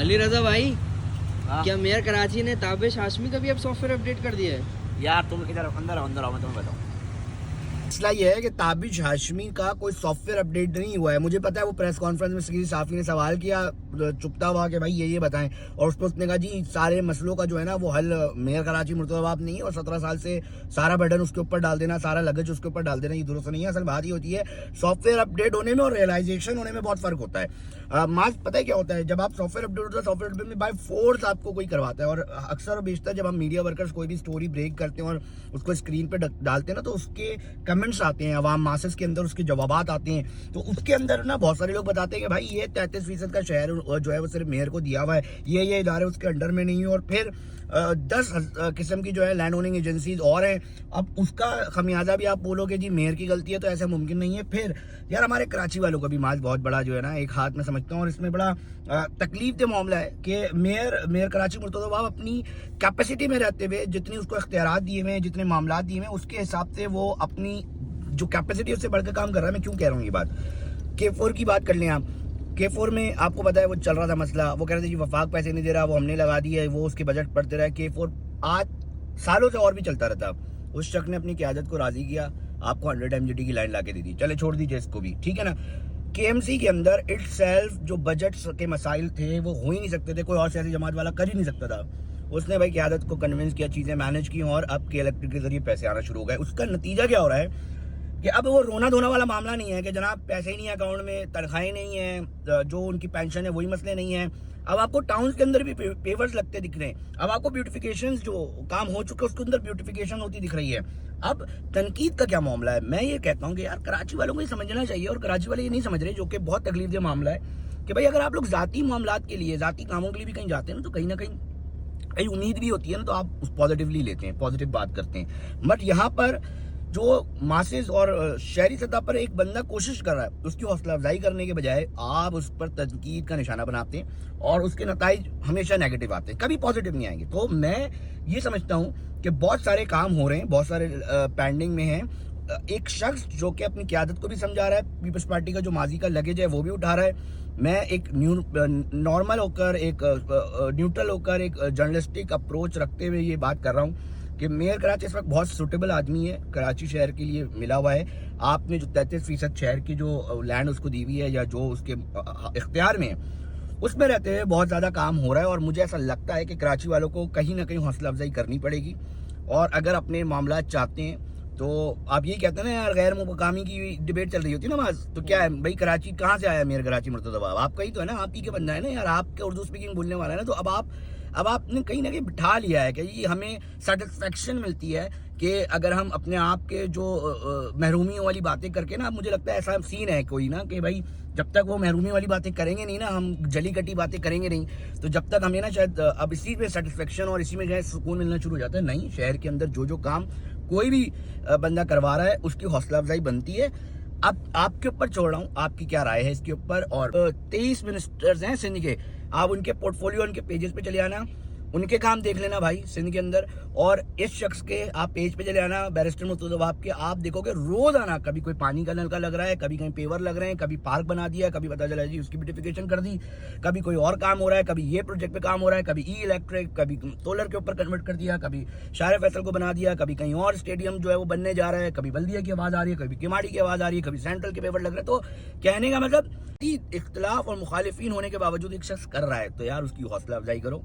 अली रजा भाई, हाँ? क्या मेयर कराची ने ताबिश हाशमी का भी अब सॉफ्टवेयर अपडेट कर दिया है? यार तुम इधर अंदर आओ मैं तुम्हें बताऊँ। मसला ये है कि ताबिश हाशमी का कोई सॉफ्टवेयर अपडेट नहीं हुआ है। मुझे पता है वो प्रेस कॉन्फ्रेंस में सकीर साफी ने सवाल किया चुपता हुआ कि भाई ये बताएं, और उस पर उसने कहा जी सारे मसलों का जो है ना वो हल मेयर कराची मुर्तज़ाबाद नहीं है, और 17 साल से सारा बर्डन उसके ऊपर डाल देना, सारा लगेज उसके ऊपर डाल देना ये दुरुस्त नहीं है। असल बात ये होती है सॉफ्टवेयर अपडेट होने में और रियलाइजेशन होने में बहुत फर्क होता है। माज पता है क्या होता है, जब आप सॉफ्टवेयर अपडेट होता है सॉफ्टवेयर अपडेट में बाय फोर्स आपको कोई करवाता है, और अक्सर और बेशतर जब हम मीडिया वर्कर्स कोई भी स्टोरी ब्रेक करते हैं और उसको स्क्रीन पे डालते हैं ना, तो उसके कमेंट्स आते हैं, अवाम मासेस के अंदर उसके जवाबात आते हैं। तो उसके अंदर ना बहुत सारे लोग बताते हैं कि भाई ये 33% का शहर जो है वो सिर्फ मेयर को दिया हुआ है, ये इदारे उसके अंडर में नहीं है, और फिर 10 किस्म की जो है लैंड ओनिंग एजेंसीज और हैं। अब उसका खमियाजा भी आप बोलोगे जी मेयर की गलती है, तो ऐसा मुमकिन नहीं है। फिर यार हमारे कराची वालों का भी माज बहुत बड़ा जो है ना एक हाथ में समझता हूँ, और इसमें बड़ा तकलीफ दे मामला है कि मेयर कराची मुर्तज़ाबाद अपनी कैपेसिटी में रहते हुए जितनी उसको इख्तियारात दिए हुए हैं, जितने मामला दिए हुए हैं, उसके हिसाब से वो अपनी जो कैपेसिटी उससे बढ़कर काम कर रहा है। मैं क्यों कह रहा हूँ ये बात, K4 की बात कर लें आप। K4 में आपको पता है वो चल रहा था मसला, वो कह रहे थे जी वफाक पैसे नहीं दे रहा, वो हमने लगा दिया है, वो उसके बजट पड़ते रहे। K4 आज सालों से और भी चलता रहता। उस शख्स ने अपनी क़यादत को राजी किया, आपको 100 MGD की लाइन ला के दे दी, चले छोड़ दीजिए इसको भी, ठीक है ना। KMC के अंदर इटसेल्फ जो बजट के मसाइल थे वो हो ही नहीं सकते थे, कोई और सियासी जमात वाला कर ही नहीं सकता था। उसने भाई क़यादत को कन्विंस किया, चीज़ें मैनेज की, और अब के इलेक्ट्रिक के जरिए पैसे आना शुरू हो गए। उसका नतीजा क्या हो रहा है कि अब वो रोना धोना वाला मामला नहीं है कि जनाब पैसे ही नहीं है अकाउंट में, तनख्वाहें नहीं है, जो उनकी पेंशन है वही मसले नहीं है। अब आपको टाउन्स के अंदर भी पेवर्स लगते दिख रहे हैं, अब आपको ब्यूटिफिकेशन जो काम हो चुके उसके अंदर ब्यूटिफिकेशन होती दिख रही है। अब तनकीद का क्या मामला है, मैं ये कहता हूँ कि यार कराची वालों को ये समझना चाहिए, और कराची वाले ये नहीं समझ रहे, जो कि बहुत तकलीफ दे मामला है कि भाई अगर आप लोग ज़ाती मामलात के लिए, ज़ाती कामों के लिए भी कहीं जाते हैं ना, तो कहीं ना कहीं उम्मीद भी होती है ना, तो आप उस पॉजिटिवली लेते हैं, पॉजिटिव बात करते हैं। बट यहाँ पर जो मासेस और शहरी सतह पर एक बंदा कोशिश कर रहा है, उसकी हौसला अफजाई करने के बजाय आप उस पर तनकीद का निशाना बनाते हैं, और उसके नताइज हमेशा नेगेटिव आते हैं, कभी पॉजिटिव नहीं आएंगे। तो मैं ये समझता हूँ कि बहुत सारे काम हो रहे हैं, बहुत सारे पेंडिंग में हैं। एक शख्स जो कि अपनी क़यादत को भी समझा रहा है, पीपल्स पार्टी का जो माजी का लगेज है वो भी उठा रहा है। मैं एक नॉर्मल होकर, एक न्यूट्रल होकर, एक जर्नलिस्टिक अप्रोच रखते हुए ये बात कर रहा हूँ कि मेयर कराची इस वक्त बहुत सूटेबल आदमी है, कराची शहर के लिए मिला हुआ है। आपने जो 33% शहर की जो लैंड उसको दी हुई है, या जो उसके इख्तियार में है, उसमें रहते हुए बहुत ज़्यादा काम हो रहा है। और मुझे ऐसा लगता है कि कराची वालों को कहीं ना कहीं हौसला अफजाई करनी पड़ेगी, और अगर अपने मामला चाहते हैं तो आप यही कहते हैं ना यार, गैर मुकामी की डिबेट चल रही होती है ना माज, तो क्या है भाई कराची कहाँ से आया मेयर कराची मुर्तज़ाबाद, आपका ही तो है ना, आप ही के बंदा है ना यार, आपके उर्दू स्पीकिंग बोलने वाला है ना। तो अब आपने कहीं ना कहीं बिठा लिया है कि ये हमें सेटिस्फेक्शन मिलती है कि अगर हम अपने आप के जो महरूमियों वाली बातें करके ना, अब मुझे लगता है ऐसा सीन है कोई ना कि भाई जब तक वो महरूमी वाली बातें करेंगे नहीं ना, हम जली कटी बातें करेंगे नहीं, तो जब तक हमें ना शायद अब इसी में सेटिस्फेक्शन और इसी में जो है सुकून मिलना शुरू हो जाता है। नहीं, शहर के अंदर जो काम कोई भी बंदा करवा रहा है उसकी हौसला अफजाई बनती है। अब आपके ऊपर छोड़ रहा हूँ, आपकी क्या राय है इसके ऊपर। और 23 मिनिस्टर्स हैं सिंध के, आप उनके पोर्टफोलियो, उनके पेजेस पे चले आना, उनके काम देख लेना भाई सिंध के अंदर, और इस शख्स के आप पेज पे चले आना बैरिस्टर मुर्तज़ाबाद के, आप देखोगे रोज आना, कभी कोई पानी का नलका लग रहा है, कभी कहीं पेवर लग रहे हैं, कभी पार्क बना दिया, कभी पता चला जी उसकी ब्यूटिफिकेशन कर दी, कभी कोई और काम हो रहा है, कभी ये प्रोजेक्ट पे काम हो रहा है, कभी ई इलेक्ट्रिक, कभी सोलर के ऊपर कन्वर्ट कर दिया, कभी शायर फैसल को बना दिया, कभी कहीं और स्टेडियम जो है वो बनने जा रहा है, कभी बल्दिया की आवाज़ आ रही है, कभी किमाड़ी की आवाज़ आ रही है, कभी सेंट्रल के पेपर लग रहे हैं। तो कहने का मतलब इख्तलाफ और मुखालिफिन होने के बावजूद एक शख्स कर रहा है, तो यार उसकी हौसला अफजाई करो।